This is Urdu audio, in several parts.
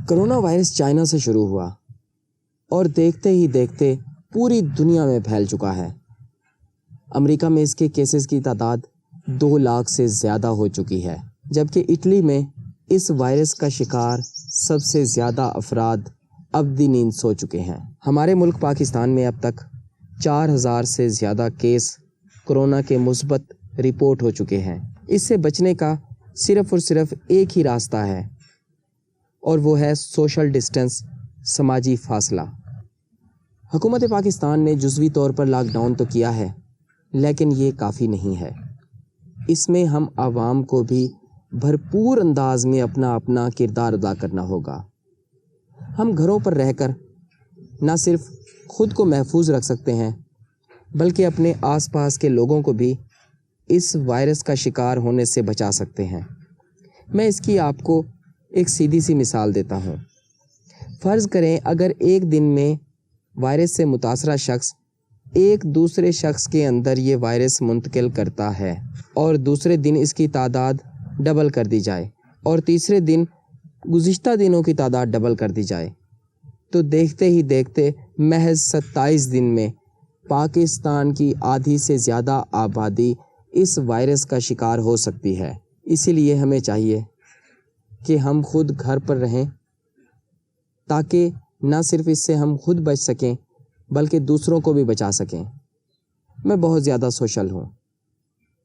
کرونا وائرس چائنا سے شروع ہوا اور دیکھتے ہی دیکھتے پوری دنیا میں پھیل چکا ہے۔ امریکہ میں اس کے کیسز کی تعداد 2 لاکھ سے زیادہ ہو چکی ہے، جبکہ اٹلی میں اس وائرس کا شکار سب سے زیادہ افراد ابدی نیند سو چکے ہیں۔ ہمارے ملک پاکستان میں اب تک 4000 سے زیادہ کیس کرونا کے مثبت رپورٹ ہو چکے ہیں۔ اس سے بچنے کا صرف اور صرف ایک ہی راستہ ہے، اور وہ ہے سوشل ڈسٹنس، سماجی فاصلہ۔ حکومت پاکستان نے جزوی طور پر لاک ڈاؤن تو کیا ہے، لیکن یہ کافی نہیں ہے۔ اس میں ہم عوام کو بھی بھرپور انداز میں اپنا کردار ادا کرنا ہوگا۔ ہم گھروں پر رہ کر نہ صرف خود کو محفوظ رکھ سکتے ہیں، بلکہ اپنے آس پاس کے لوگوں کو بھی اس وائرس کا شکار ہونے سے بچا سکتے ہیں۔ میں اس کی آپ کو ایک سیدھی سی مثال دیتا ہوں۔ فرض کریں اگر ایک دن میں وائرس سے متاثرہ شخص ایک دوسرے شخص کے اندر یہ وائرس منتقل کرتا ہے، اور دوسرے دن اس کی تعداد ڈبل کر دی جائے، اور تیسرے دن گزشتہ دنوں کی تعداد ڈبل کر دی جائے، تو دیکھتے ہی دیکھتے محض 27 دن میں پاکستان کی آدھی سے زیادہ آبادی اس وائرس کا شکار ہو سکتی ہے۔ اسی لیے ہمیں چاہیے کہ ہم خود گھر پر رہیں، تاکہ نہ صرف اس سے ہم خود بچ سکیں بلکہ دوسروں کو بھی بچا سکیں۔ میں بہت زیادہ سوشل ہوں،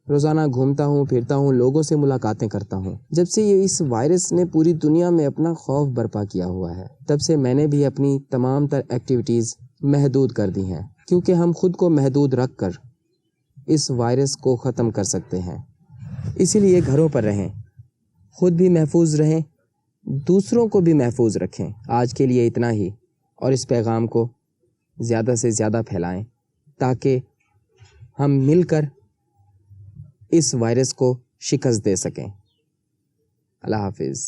روزانہ گھومتا ہوں پھرتا ہوں، لوگوں سے ملاقاتیں کرتا ہوں۔ جب سے یہ اس وائرس نے پوری دنیا میں اپنا خوف برپا کیا ہوا ہے، تب سے میں نے بھی اپنی تمام تر ایکٹیویٹیز محدود کر دی ہیں، کیونکہ ہم خود کو محدود رکھ کر اس وائرس کو ختم کر سکتے ہیں۔ اسی لیے گھروں پر رہیں، خود بھی محفوظ رہیں، دوسروں کو بھی محفوظ رکھیں۔ آج کے لیے اتنا ہی، اور اس پیغام کو زیادہ سے زیادہ پھیلائیں تاکہ ہم مل کر اس وائرس کو شکست دے سکیں۔ اللہ حافظ۔